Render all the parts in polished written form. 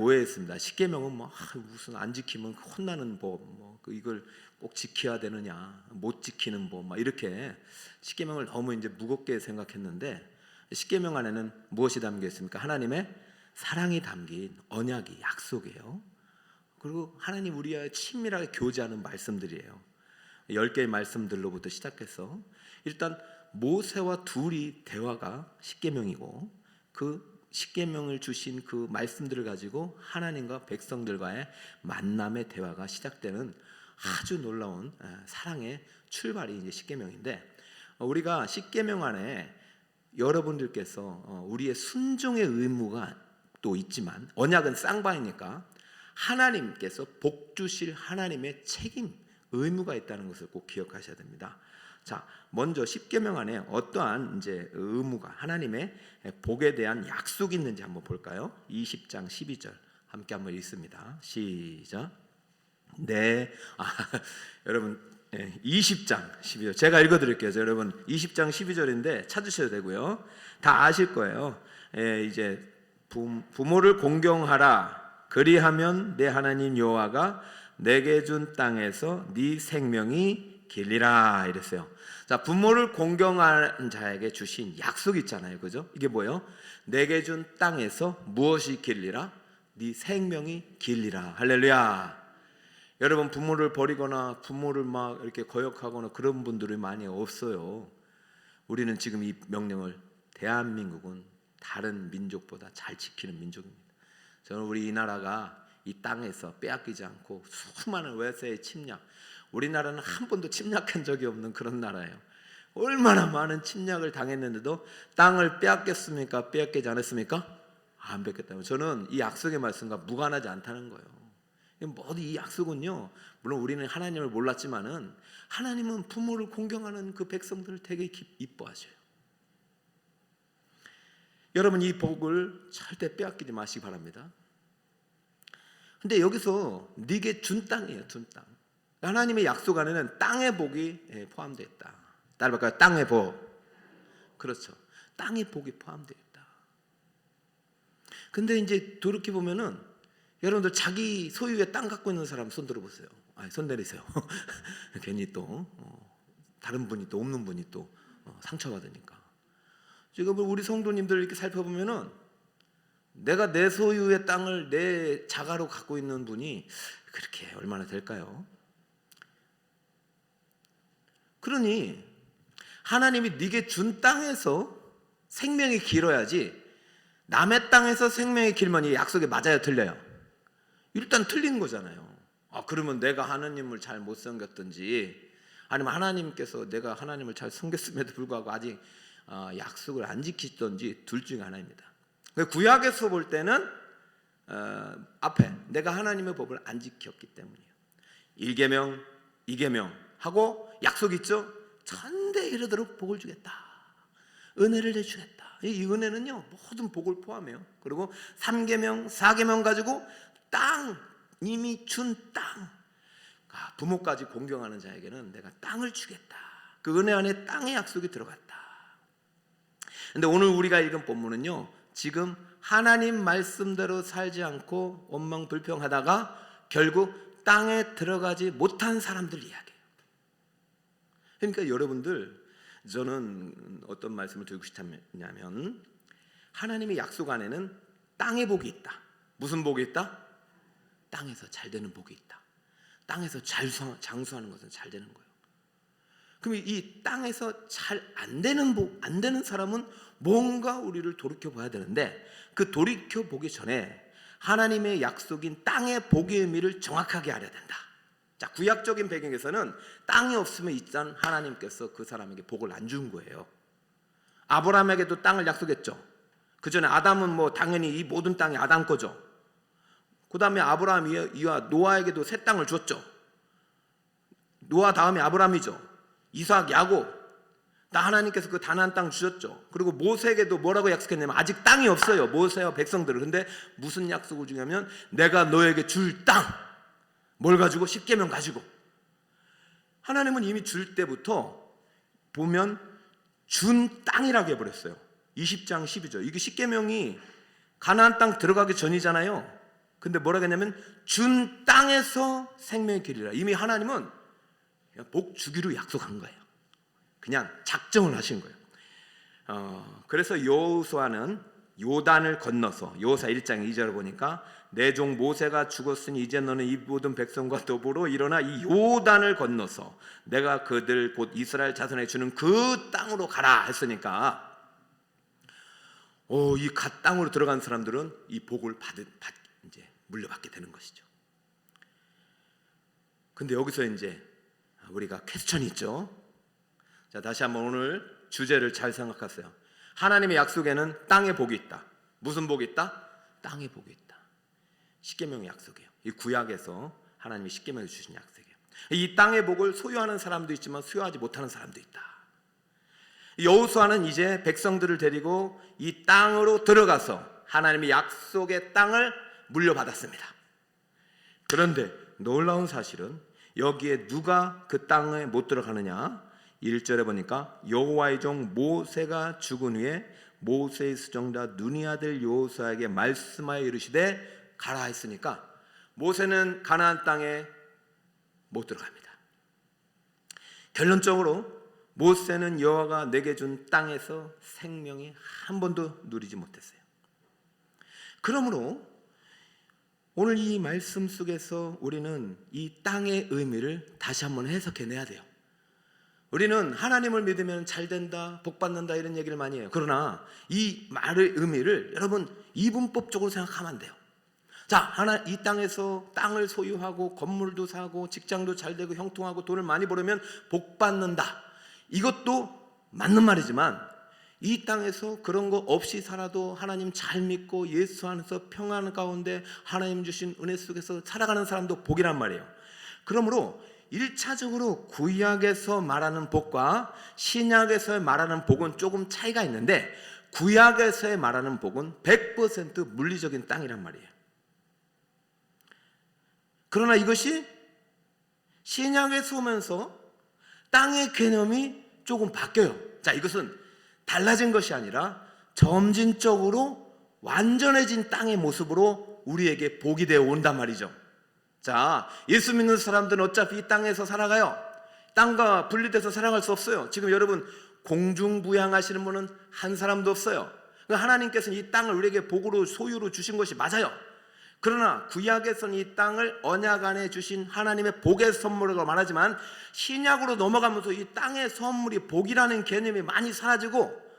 오해했습니다. 십계명은 뭐 무슨 안 지키면 혼나는 법, 이걸 꼭 지켜야 되느냐, 못 지키는 법, 이렇게 십계명을 너무 이제 무겁게 생각했는데, 십계명 안에는 무엇이 담겨 있습니까? 하나님의 사랑이 담긴 언약이, 약속이에요. 그리고 하나님 우리와 친밀하게 교제하는 말씀들이에요. 10개의 말씀들로부터 시작해서 일단 모세와 둘이 대화가 십계명이고, 그 십계명을 주신 그 말씀들을 가지고 하나님과 백성들과의 만남의 대화가 시작되는 아주 놀라운 사랑의 출발이 이제 십계명인데, 우리가 십계명 안에 여러분들께서 우리의 순종의 의무가 또 있지만, 언약은 쌍방이니까 하나님께서 복 주실 하나님의 책임, 의무가 있다는 것을 꼭 기억하셔야 됩니다. 자, 먼저 십계명 안에 어떠한 이제 의무가, 하나님의 복에 대한 약속이 있는지 한번 볼까요? 20장 12절 함께 한번 읽습니다. 시작. 여러분 20장 12절 제가 읽어드릴게요. 여러분 20장 12절인데 찾으셔야 되고요. 다 아실 거예요. 이제 부모를 공경하라. 그리하면 내 하나님 여호와가 내게 준 땅에서 네 생명이 길리라 이랬어요. 자, 부모를 공경하는 자에게 주신 약속이 있잖아요, 그죠? 이게 뭐예요? 내게 준 땅에서 무엇이 길리라? 네 생명이 길리라. 할렐루야. 여러분, 부모를 버리거나 부모를 막 이렇게 거역하거나 그런 분들이 많이 없어요. 우리는 지금 이 명령을, 대한민국은 다른 민족보다 잘 지키는 민족입니다. 저는 우리 이 나라가 이 땅에서 빼앗기지 않고 수많은 외세의 침략, 우리나라는 한 번도 침략한 적이 없는 그런 나라예요. 얼마나 많은 침략을 당했는데도 땅을 빼앗겼습니까? 빼앗기지 않았습니까? 안 뺏겼다면 저는 이 약속의 말씀과 무관하지 않다는 거예요. 이 약속은요, 물론 우리는 하나님을 몰랐지만은 하나님은 부모를 공경하는 그 백성들을 되게 이뻐하셔요. 여러분, 이 복을 절대 빼앗기지 마시기 바랍니다. 근데 여기서 네게 준 땅이에요, 준 땅. 하나님의 약속 안에는 땅의 복이 포함되어 있다. 따라볼까요? 땅의 복. 그렇죠. 땅의 복이 포함되어 있다. 근데 이제 돌이켜 보면은 여러분들 자기 소유의 땅 갖고 있는 사람 손 들어보세요. 손 내리세요. 괜히 또 다른 분이 또 없는 분이 또 상처받으니까. 지금 우리 성도님들 이렇게 살펴보면은 내가 내 소유의 땅을 내 자가로 갖고 있는 분이 그렇게 얼마나 될까요? 그러니 하나님이 네게 준 땅에서 생명이 길어야지, 남의 땅에서 생명이 길면 이 약속이 맞아요, 틀려요? 일단 틀린 거잖아요. 그러면 내가 하나님을 잘 못 섬겼든지, 아니면 하나님께서 내가 하나님을 잘 섬겼음에도 불구하고 아직 약속을 안 지키던지, 둘 중에 하나입니다. 구약에서 볼 때는 앞에 내가 하나님의 법을 안 지켰기 때문이에요. 1계명, 2계명 하고 약속 있죠? 천대 이르도록 복을 주겠다, 은혜를 내주겠다. 이 은혜는요, 모든 복을 포함해요. 그리고 3계명, 4계명 가지고 땅, 이미 준 땅, 부모까지 공경하는 자에게는 내가 땅을 주겠다. 그 은혜 안에 땅의 약속이 들어갔다. 근데 오늘 우리가 읽은 본문은요, 지금 하나님 말씀대로 살지 않고 원망불평하다가 결국 땅에 들어가지 못한 사람들 이야기예요. 그러니까 여러분들, 저는 어떤 말씀을 드리고 싶냐면, 하나님의 약속 안에는 땅의 복이 있다. 무슨 복이 있다? 땅에서 잘 되는 복이 있다. 땅에서 장수하는 것은 잘 되는 거예요. 그럼 이 땅에서 잘 안 되는 복, 안 되는 사람은 뭔가 우리를 돌이켜 봐야 되는데, 그 돌이켜 보기 전에 하나님의 약속인 땅의 복의 의미를 정확하게 알아야 된다. 자, 구약적인 배경에서는 땅이 없으면 일단 하나님께서 그 사람에게 복을 안 준 거예요. 아브라함에게도 땅을 약속했죠. 그 전에 아담은 당연히 이 모든 땅이 아담 거죠. 그 다음에 아브라함 이와 노아에게도 새 땅을 줬죠. 노아 다음에 아브라함이죠. 이삭, 야곱, 다 하나님께서 그 가나안 땅 주셨죠. 그리고 모세에게도 뭐라고 약속했냐면, 아직 땅이 없어요, 모세와 백성들은. 근데 무슨 약속을 주냐면, 내가 너에게 줄 땅. 뭘 가지고? 십계명 가지고. 하나님은 이미 줄 때부터 보면 준 땅이라고 해버렸어요. 20장 12절. 이게 십계명이 가나안 땅 들어가기 전이잖아요. 근데 뭐라고 했냐면 준 땅에서 생명의 길이라. 이미 하나님은 그냥 복 주기로 약속한 거예요. 그냥 작정을 하신 거예요. 그래서 여호수아는 요단을 건너서 여호수아 1장 2절을 보니까 내 종 모세가 죽었으니 이제 너는 이 모든 백성과 더불어 일어나 이 요단을 건너서 내가 그들 곧 이스라엘 자손에 주는 그 땅으로 가라 했으니까 이 갓 땅으로 들어간 사람들은 이 복을 이제 물려받게 되는 것이죠. 근데 여기서 이제 우리가 퀘스천이 있죠. 자, 다시 한번 오늘 주제를 잘 생각하세요. 하나님의 약속에는 땅의 복이 있다. 무슨 복이 있다? 땅의 복이 있다. 십계명의 약속이에요. 이 구약에서 하나님이 십계명을 주신 약속이에요. 이 땅의 복을 소유하는 사람도 있지만 소유하지 못하는 사람도 있다. 여호수아는 이제 백성들을 데리고 이 땅으로 들어가서 하나님의 약속의 땅을 물려받았습니다. 그런데 놀라운 사실은 여기에 누가 그 땅에 못 들어가느냐? 1절에 보니까 여호와의 종 모세가 죽은 후에 모세의 수종자 눈의 아들 여호수아에게 말씀하여 이르시되 가라 했으니까 모세는 가나안 땅에 못 들어갑니다. 결론적으로 모세는 여호와가 내게 준 땅에서 생명이 한 번도 누리지 못했어요. 그러므로 오늘 이 말씀 속에서 우리는 이 땅의 의미를 다시 한번 해석해내야 돼요. 우리는 하나님을 믿으면 잘 된다, 복 받는다 이런 얘기를 많이 해요. 그러나 이 말의 의미를 여러분 이분법적으로 생각하면 안 돼요. 자, 이 땅에서 땅을 소유하고 건물도 사고 직장도 잘 되고 형통하고 돈을 많이 벌으면 복 받는다. 이것도 맞는 말이지만 이 땅에서 그런 거 없이 살아도 하나님 잘 믿고 예수 안에서 평안 가운데 하나님 주신 은혜 속에서 살아가는 사람도 복이란 말이에요. 그러므로 1차적으로 구약에서 말하는 복과 신약에서 말하는 복은 조금 차이가 있는데 구약에서 말하는 복은 100% 물리적인 땅이란 말이에요. 그러나 이것이 신약에서 오면서 땅의 개념이 조금 바뀌어요. 자, 이것은 달라진 것이 아니라 점진적으로 완전해진 땅의 모습으로 우리에게 복이 되어 온단 말이죠. 자, 예수 믿는 사람들은 어차피 이 땅에서 살아가요. 땅과 분리돼서 살아갈 수 없어요. 지금 여러분 공중부양하시는 분은 한 사람도 없어요. 하나님께서는 이 땅을 우리에게 복으로 소유로 주신 것이 맞아요. 그러나 구약에서는 이 땅을 언약 안에 주신 하나님의 복의 선물이라고 말하지만 신약으로 넘어가면서 이 땅의 선물이 복이라는 개념이 많이 사라지고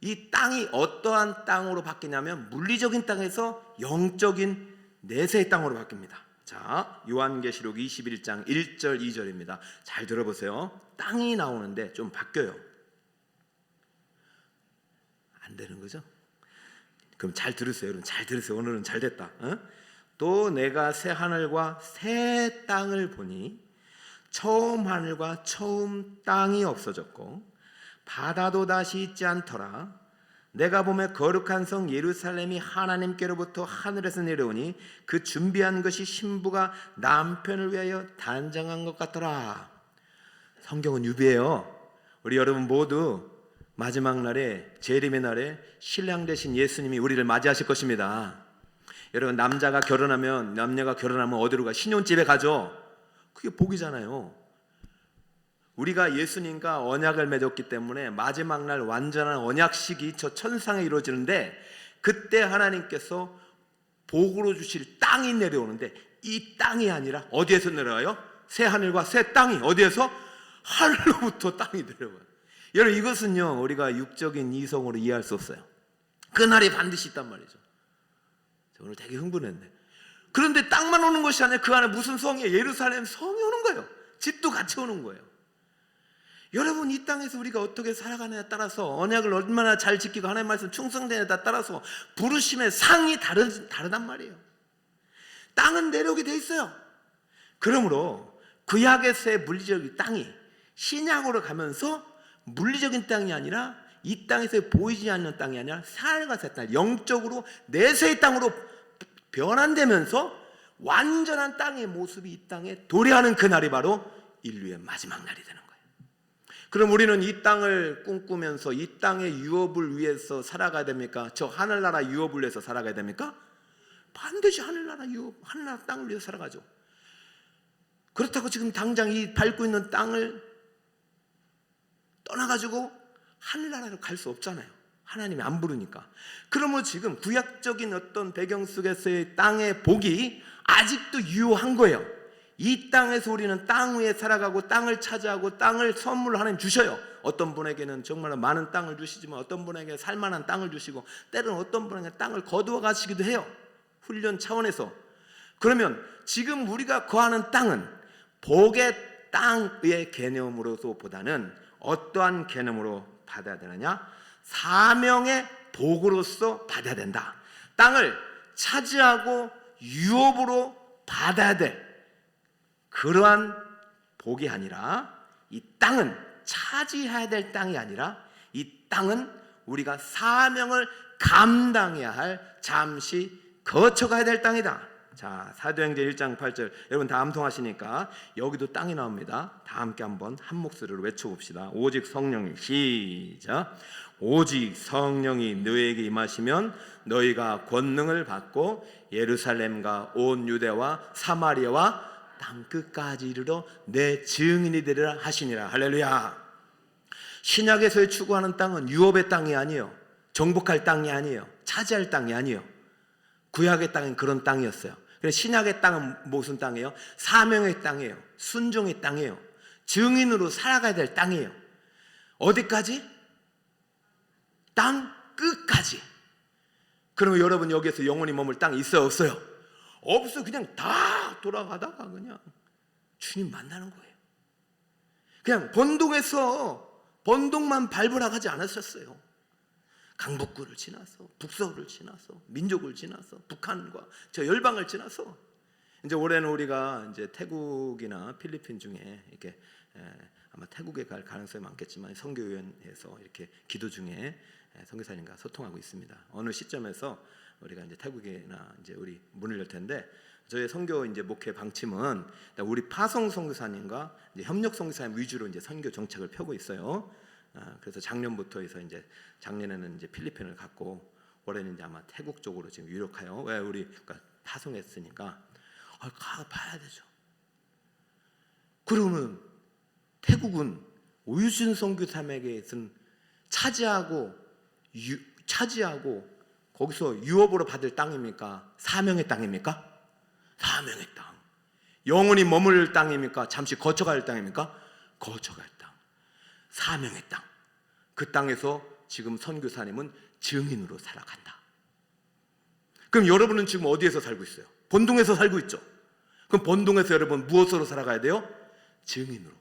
이 땅이 어떠한 땅으로 바뀌냐면 물리적인 땅에서 영적인 내세의 땅으로 바뀝니다. 자, 요한계시록 21장 1절 2절입니다. 잘 들어보세요. 땅이 나오는데 좀 바뀌어요. 안 되는 거죠? 그럼 잘 들으세요. 여러분 잘 들으세요. 오늘은 잘 됐다. 또 내가 새 하늘과 새 땅을 보니 처음 하늘과 처음 땅이 없어졌고 바다도 다시 있지 않더라. 내가 보매 거룩한 성 예루살렘이 하나님께로부터 하늘에서 내려오니 그 준비한 것이 신부가 남편을 위하여 단장한 것 같더라. 성경은 유비예요. 우리 여러분 모두 마지막 날에 재림의 날에 신랑 되신 예수님이 우리를 맞이하실 것입니다. 여러분 남녀가 결혼하면 어디로 가? 신혼집에 가죠. 그게 복이잖아요. 우리가 예수님과 언약을 맺었기 때문에 마지막 날 완전한 언약식이 저 천상에 이루어지는데 그때 하나님께서 복으로 주실 땅이 내려오는데 이 땅이 아니라 어디에서 내려와요? 새 하늘과 새 땅이 어디에서? 하늘로부터 땅이 내려와요. 여러분 이것은요 우리가 육적인 이성으로 이해할 수 없어요. 그날이 반드시 있단 말이죠. 오늘 되게 흥분했네. 그런데 땅만 오는 것이 아니라 그 안에 무슨 성이에요? 예루살렘 성이 오는 거예요. 집도 같이 오는 거예요. 여러분 이 땅에서 우리가 어떻게 살아가느냐에 따라서 언약을 얼마나 잘 지키고 하나님의 말씀 충성되느냐에 따라서 부르심의 상이 다르단 말이에요. 땅은 내려오게 돼 있어요. 그러므로 구약에서의 물리적인 땅이 신약으로 가면서 물리적인 땅이 아니라 이 땅에서 보이지 않는 땅이 아니라 살과 새 땅, 영적으로 내세의 땅으로 변환되면서 완전한 땅의 모습이 이 땅에 도래하는 그날이 바로 인류의 마지막 날이 되는 거예요. 그럼 우리는 이 땅을 꿈꾸면서 이 땅의 유업을 위해서 살아가야 됩니까? 저 하늘나라 유업을 위해서 살아가야 됩니까? 반드시 하늘나라 땅을 위해서 살아가죠. 그렇다고 지금 당장 이 밟고 있는 땅을 떠나가지고 하늘나라로 갈 수 없잖아요. 하나님이 안 부르니까. 그러면 지금 구약적인 어떤 배경 속에서의 땅의 복이 아직도 유효한 거예요. 이 땅에서 우리는 땅 위에 살아가고 땅을 차지하고 땅을 선물로 하나님 주셔요. 어떤 분에게는 정말 많은 땅을 주시지만 어떤 분에게 살만한 땅을 주시고 때로는 어떤 분에게 땅을 거두어 가시기도 해요. 훈련 차원에서. 그러면 지금 우리가 거하는 땅은 복의 땅의 개념으로서보다는 어떠한 개념으로 받아야 되느냐? 사명의 복으로서 받아야 된다. 땅을 차지하고 유업으로 받아야 될 그러한 복이 아니라, 이 땅은 차지해야 될 땅이 아니라 이 땅은 우리가 사명을 감당해야 할, 잠시 거쳐가야 될 땅이다. 자, 사도행전 1장 8절, 여러분 다 암송하시니까 여기도 땅이 나옵니다. 다 함께 한번 한 목소리로 외쳐봅시다. 오직 성령이, 시작. 오직 성령이 너희에게 임하시면 너희가 권능을 받고 예루살렘과 온 유대와 사마리아와 땅끝까지 이르러 내 증인이 되리라 하시니라. 할렐루야. 신약에서의 추구하는 땅은 유업의 땅이 아니에요. 정복할 땅이 아니에요. 차지할 땅이 아니에요. 구약의 땅은 그런 땅이었어요. 그래서 신약의 땅은 무슨 땅이에요? 사명의 땅이에요. 순종의 땅이에요. 증인으로 살아가야 될 땅이에요. 어디까지? 땅 끝까지. 그러면 여러분 여기에서 영원히 머물 땅이 있어요, 없어요? 없어. 그냥 다 돌아가다가 그냥 주님 만나는 거예요. 그냥 번동만 밟으라 가지 않으셨어요. 강북구를 지나서, 북서울을 지나서, 민족을 지나서, 북한과 저 열방을 지나서, 이제 올해는 우리가 이제 태국이나 필리핀 중에 이렇게 아마 태국에 갈 가능성이 많겠지만 선교위원회에서 이렇게 기도 중에 선교사님과 소통하고 있습니다. 어느 시점에서 우리가 이제 태국이나 이제 우리 문을 열 텐데, 저희 선교 이제 목회 방침은 우리 파송 선교사님과 이제 협력 선교사님 위주로 이제 선교 정책을 펴고 있어요. 그래서 작년부터 해서 이제 작년에는 이제 필리핀을 갔고 올해는 이제 아마 태국 쪽으로 지금 유력하여, 왜 우리 그러니까 파송했으니까 가봐야 되죠. 그러면 태국은 오유진 선교사님에게는 차지하고 거기서 유업으로 받을 땅입니까? 사명의 땅입니까? 사명의 땅. 영원히 머물 땅입니까? 잠시 거쳐갈 땅입니까? 거쳐갈 땅. 사명의 땅. 그 땅에서 지금 선교사님은 증인으로 살아간다. 그럼 여러분은 지금 어디에서 살고 있어요? 본동에서 살고 있죠. 그럼 본동에서 여러분 무엇으로 살아가야 돼요? 증인으로.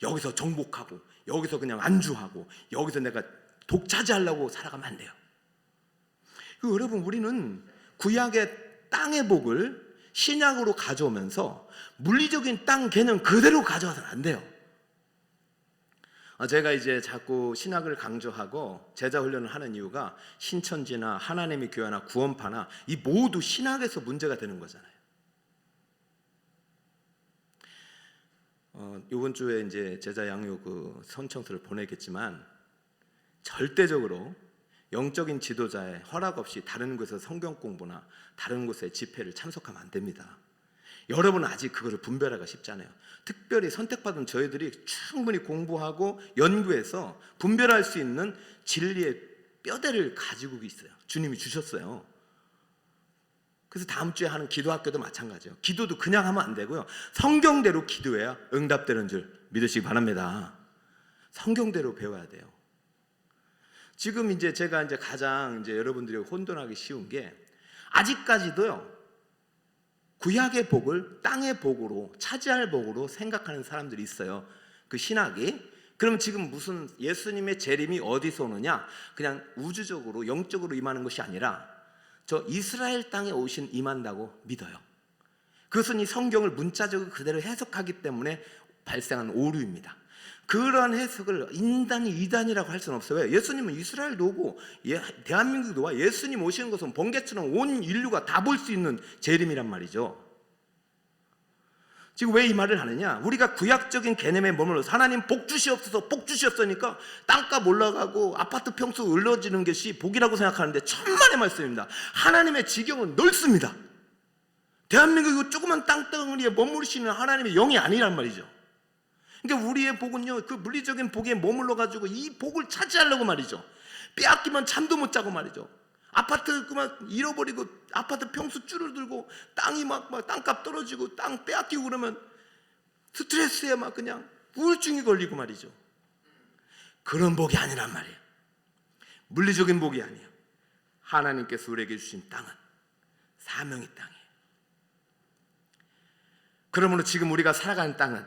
여기서 정복하고 여기서 그냥 안주하고 여기서 내가 독차지하려고 살아가면 안 돼요. 여러분, 우리는 구약의 땅의 복을 신약으로 가져오면서 물리적인 땅 개념 그대로 가져와서는 안 돼요. 제가 이제 자꾸 신학을 강조하고 제자 훈련을 하는 이유가 신천지나 하나님의 교회나 구원파나 이 모두 신학에서 문제가 되는 거잖아요. 이번 주에 이제 제자 양육 그 선청서를 보내겠지만 절대적으로 영적인 지도자의 허락 없이 다른 곳에서 성경 공부나 다른 곳의 집회를 참석하면 안 됩니다. 여러분은 아직 그거를 분별하기가 쉽잖아요. 특별히 선택받은 저희들이 충분히 공부하고 연구해서 분별할 수 있는 진리의 뼈대를 가지고 있어요. 주님이 주셨어요. 그래서 다음 주에 하는 기도학교도 마찬가지예요. 기도도 그냥 하면 안 되고요. 성경대로 기도해야 응답되는 줄 믿으시기 바랍니다. 성경대로 배워야 돼요. 지금 이제 제가 이제 가장 이제 여러분들이 혼돈하기 쉬운 게 아직까지도요. 구약의 복을 땅의 복으로 차지할 복으로 생각하는 사람들이 있어요. 그 신학이. 그럼 지금 무슨 예수님의 재림이 어디서 오느냐? 그냥 우주적으로 영적으로 임하는 것이 아니라 저 이스라엘 땅에 오신 임한다고 믿어요. 그것은 이 성경을 문자적으로 그대로 해석하기 때문에 발생한 오류입니다. 그러한 해석을 인단이 이단이라고 할 수는 없어요. 왜? 예수님은 이스라엘도 오고 대한민국도 와. 예수님 오시는 것은 번개처럼 온 인류가 다 볼 수 있는 재림이란 말이죠. 지금 왜 이 말을 하느냐? 우리가 구약적인 개념에 머물러서 하나님 복 주시옵소서, 복 주셨으니까 땅값 올라가고 아파트 평수 올라지는 것이 복이라고 생각하는데 천만의 말씀입니다. 하나님의 지경은 넓습니다. 대한민국 이 조그만 땅덩어리에 머무르시는 하나님의 영이 아니란 말이죠. 그러니까 우리의 복은요, 그 물리적인 복에 머물러 가지고 이 복을 차지하려고 말이죠. 빼앗기면 잠도 못 자고 말이죠. 아파트 그만 잃어버리고 아파트 평수 줄어들고 땅이 막 땅값 떨어지고 땅 빼앗기고 그러면 스트레스에 막 그냥 우울증이 걸리고 말이죠. 그런 복이 아니란 말이에요. 물리적인 복이 아니에요. 하나님께서 우리에게 주신 땅은 사명의 땅이에요. 그러므로 지금 우리가 살아가는 땅은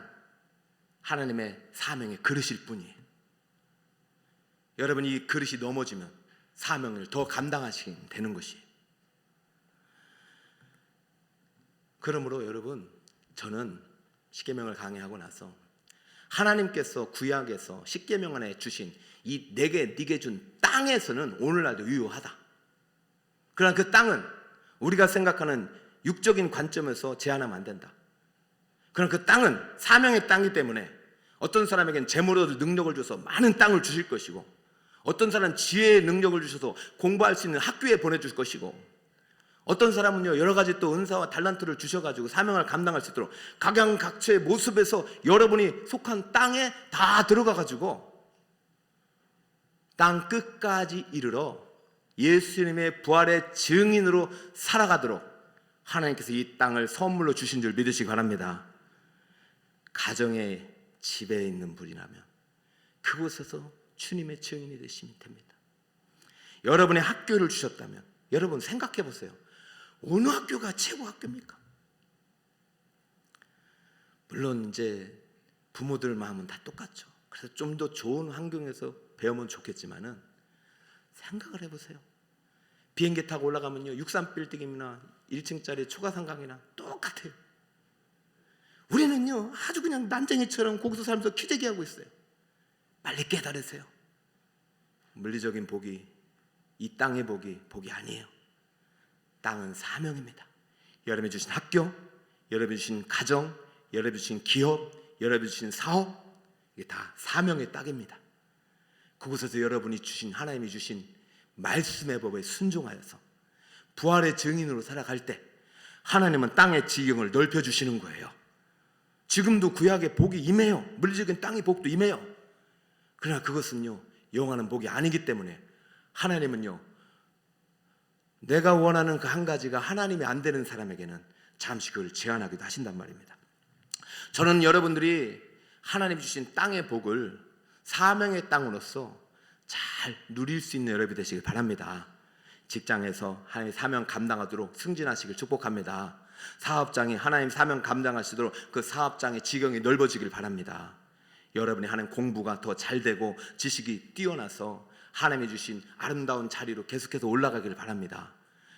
하나님의 사명의 그릇일 뿐이에요. 여러분, 이 그릇이 넘어지면 사명을 더 감당하시면 되는 것이에요. 그러므로 여러분, 저는 십계명을 강의하고 나서 하나님께서 구약에서 십계명 안에 주신 이 네게 준 땅에서는 오늘날도 유효하다. 그러나 그 땅은 우리가 생각하는 육적인 관점에서 제한하면 안 된다. 그러나 그 땅은 사명의 땅이기 때문에 어떤 사람에게는 재물을 얻을 능력을 줘서 많은 땅을 주실 것이고, 어떤 사람은 지혜의 능력을 주셔서 공부할 수 있는 학교에 보내줄 것이고, 어떤 사람은요 여러 가지 또 은사와 달란트를 주셔가지고 사명을 감당할 수 있도록 각양각처의 모습에서 여러분이 속한 땅에 다 들어가가지고 땅 끝까지 이르러 예수님의 부활의 증인으로 살아가도록 하나님께서 이 땅을 선물로 주신 줄 믿으시기 바랍니다. 가정의 집에 있는 분이라면 그곳에서 주님의 증인이 되시면 됩니다. 여러분의 학교를 주셨다면 여러분 생각해 보세요. 어느 학교가 최고 학교입니까? 물론 이제 부모들 마음은 다 똑같죠. 그래서 좀 더 좋은 환경에서 배우면 좋겠지만은 생각을 해보세요. 비행기 타고 올라가면요 63빌딩이나 1층짜리 초가상강이나 똑같아요. 우리는요 아주 그냥 난쟁이처럼 거기서 살면서 키재기하고 있어요. 빨리 깨달으세요. 물리적인 복이, 이 땅의 복이 아니에요. 땅은 사명입니다. 여러분이 주신 학교, 여러분이 주신 가정, 여러분이 주신 기업, 여러분이 주신 사업, 이게 다 사명의 땅입니다. 그곳에서 여러분이 주신, 하나님이 주신 말씀의 법에 순종하여서 부활의 증인으로 살아갈 때 하나님은 땅의 지경을 넓혀주시는 거예요. 지금도 구약의 복이 임해요. 물리적인 땅의 복도 임해요. 그러나 그것은요 영원한 복이 아니기 때문에 하나님은요 내가 원하는 그 한 가지가 하나님이 안 되는 사람에게는 잠시 그걸 제한하기도 하신단 말입니다. 저는 여러분들이 하나님이 주신 땅의 복을 사명의 땅으로서 잘 누릴 수 있는 여러분이 되시길 바랍니다. 직장에서 하나님의 사명 감당하도록 승진하시길 축복합니다. 사업장이 하나님 사명 감당하시도록 그 사업장의 지경이 넓어지길 바랍니다. 여러분이 하는 공부가 더 잘되고 지식이 뛰어나서 하나님이 주신 아름다운 자리로 계속해서 올라가기를 바랍니다.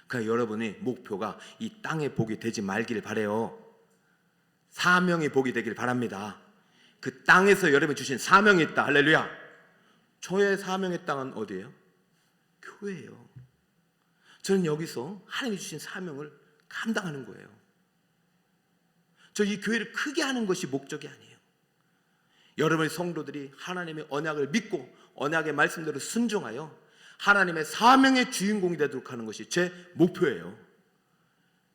그러니까 여러분의 목표가 이 땅의 복이 되지 말기를 바라요. 사명의 복이 되길 바랍니다. 그 땅에서 여러분이 주신 사명이 있다. 할렐루야. 저의 사명의 땅은 어디예요? 교회예요. 저는 여기서 하나님이 주신 사명을 감당하는 거예요. 저 이 교회를 크게 하는 것이 목적이 아니에요. 여러분의 성도들이 하나님의 언약을 믿고 언약의 말씀대로 순종하여 하나님의 사명의 주인공이 되도록 하는 것이 제 목표예요.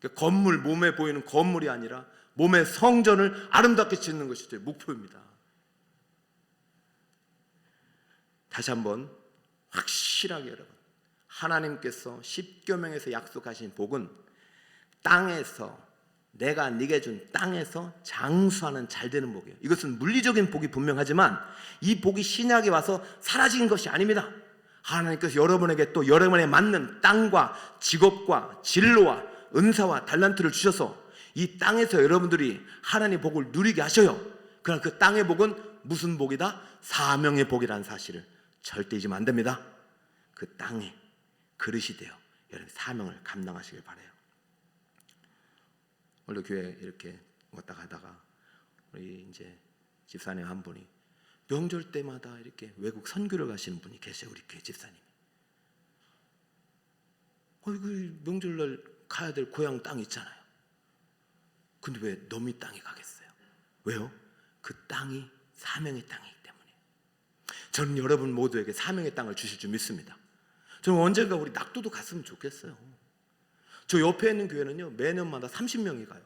그러니까 건물, 몸에 보이는 건물이 아니라 몸의 성전을 아름답게 짓는 것이 제 목표입니다. 다시 한번 확실하게 여러분, 하나님께서 십계명에서 약속하신 복은 땅에서, 내가 네게 준 땅에서 장수하는 잘되는 복이에요. 이것은 물리적인 복이 분명하지만 이 복이 신약에 와서 사라진 것이 아닙니다. 하나님께서 여러분에게 또 여러분에 맞는 땅과 직업과 진로와 은사와 달란트를 주셔서 이 땅에서 여러분들이 하나님의 복을 누리게 하셔요. 그러나 그 땅의 복은 무슨 복이다? 사명의 복이라는 사실을 절대 잊으면 안 됩니다. 그 땅에 그릇이 되어 여러분 사명을 감당하시길 바라요. 원래 교회 이렇게 왔다 가다가 우리 이제 집사님 한 분이 명절 때마다 이렇게 외국 선교를 가시는 분이 계세요. 우리 교회 집사님이. 그 명절날 가야 될 고향 땅 있잖아요. 근데 왜 너미 땅에 가겠어요? 왜요? 그 땅이 사명의 땅이기 때문에. 저는 여러분 모두에게 사명의 땅을 주실 줄 믿습니다. 저는 언젠가 우리 낙도도 갔으면 좋겠어요. 저 옆에 있는 교회는요, 매년마다 30명이 가요.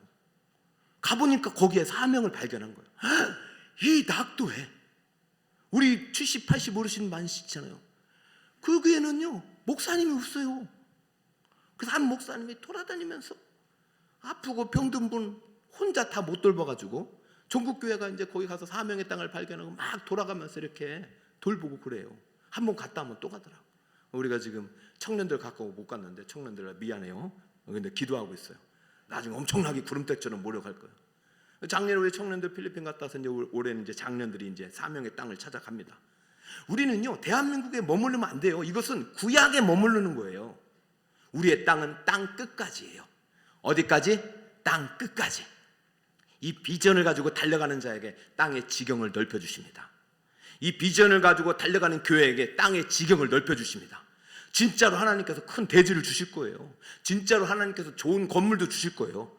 가보니까 거기에 사명을 발견한 거예요. 이 낙도에 우리 70, 80 어르신 많으시잖아요. 그 교회는요, 목사님이 없어요. 그래서 한 목사님이 돌아다니면서 아프고 병든 분 혼자 다 못 돌봐가지고 전국교회가 이제 거기 가서 사명의 땅을 발견하고 막 돌아가면서 이렇게 돌보고 그래요. 한 번 갔다 하면 또 가더라고. 우리가 지금 청년들 가까워 못 갔는데 청년들 미안해요. 근데 기도하고 있어요. 나중에 엄청나게 구름대처럼 몰려갈 거예요. 작년에 우리 청년들 필리핀 갔다 와서 이제 올해는 이제 장년들이 이제 사명의 땅을 찾아갑니다. 우리는요, 대한민국에 머무르면 안 돼요. 이것은 구약에 머무르는 거예요. 우리의 땅은 땅 끝까지예요. 어디까지? 땅 끝까지. 이 비전을 가지고 달려가는 자에게 땅의 지경을 넓혀주십니다. 이 비전을 가지고 달려가는 교회에게 땅의 지경을 넓혀주십니다. 진짜로 하나님께서 큰 대지를 주실 거예요. 진짜로 하나님께서 좋은 건물도 주실 거예요.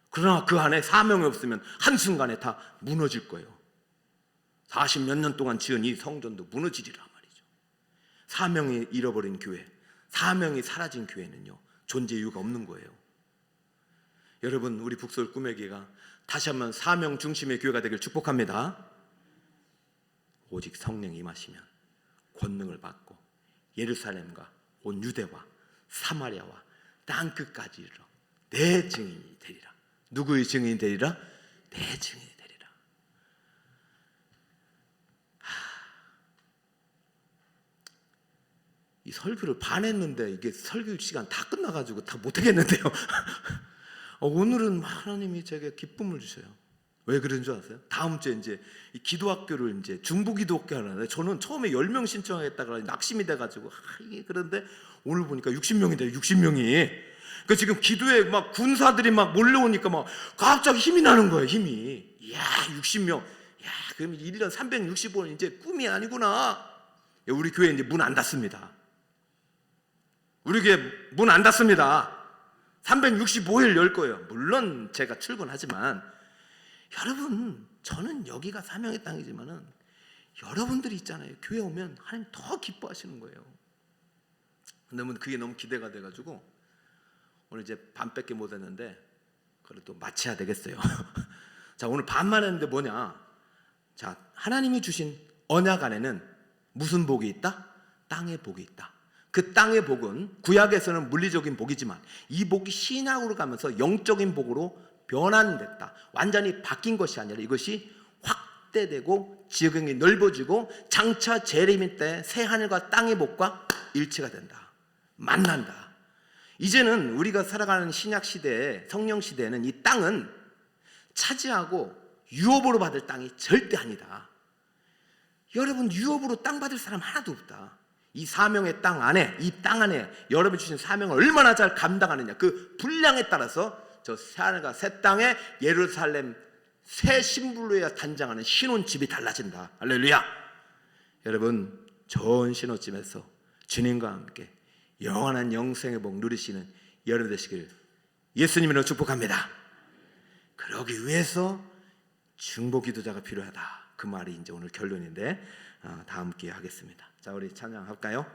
그러나 그 안에 사명이 없으면 한순간에 다 무너질 거예요. 40몇 년 동안 지은 이 성전도 무너지리라 말이죠. 사명이 잃어버린 교회, 사명이 사라진 교회는요, 존재 이유가 없는 거예요. 여러분, 우리 북서울 꿈의 교회가 다시 한번 사명 중심의 교회가 되길 축복합니다. 오직 성령이 임하시면 권능을 받고 예루살렘과 온 유대와 사마리아와 땅끝까지 이르러 내 증인이 되리라. 누구의 증인이 되리라? 내 증인이 되리라. 이 설교를 반 했는데 이게 설교 시간 다 끝나가지고 다 못하겠는데요. 오늘은 하나님이 제게 기쁨을 주셔요. 왜 그런 줄 아세요? 다음 주에 이제 이 기도학교를 이제 중부기도학교 하는데 저는 처음에 10명 신청하겠다가 낙심이 돼가지고 이게 그런데 오늘 보니까 60명이 돼요. 60명이. 그 지금 기도에 막 군사들이 막 몰려오니까 막 갑자기 힘이 나는 거예요. 힘이. 이야, 60명. 야, 그럼 1년 365일 이제 꿈이 아니구나. 우리 교회 이제 문 안 닫습니다. 우리 교회 문 안 닫습니다. 365일 열 거예요. 물론 제가 출근하지만 여러분, 저는 여기가 사명의 땅이지만은 여러분들이 있잖아요. 교회 오면 하나님 더 기뻐하시는 거예요. 근데 그게 너무 기대가 돼가지고 오늘 이제 반밖에 못 했는데 그래도 마쳐야 되겠어요. 자, 오늘 반만 했는데 뭐냐? 자, 하나님이 주신 언약 안에는 무슨 복이 있다? 땅의 복이 있다. 그 땅의 복은 구약에서는 물리적인 복이지만 이 복이 신약으로 가면서 영적인 복으로 변환됐다. 완전히 바뀐 것이 아니라 이것이 확대되고 지경이 넓어지고 장차 재림의 때 새 하늘과 땅의 복과 일치가 된다. 만난다. 이제는 우리가 살아가는 신약 시대에 성령 시대에는 이 땅은 차지하고 유업으로 받을 땅이 절대 아니다. 여러분, 유업으로 땅 받을 사람 하나도 없다. 이 사명의 땅 안에, 이 땅 안에 여러분이 주신 사명을 얼마나 잘 감당하느냐, 그 분량에 따라서 저 새하늘과 새 땅에 예루살렘 새 신불로야 단장하는 신혼집이 달라진다. 할렐루야. 여러분, 좋은 신혼집에서 주님과 함께 영원한 영생의 복 누리시는 여러분 되시길 예수님으로 축복합니다. 그러기 위해서 중보 기도자가 필요하다. 그 말이 이제 오늘 결론인데 다음 기회에 하겠습니다. 자, 우리 찬양할까요?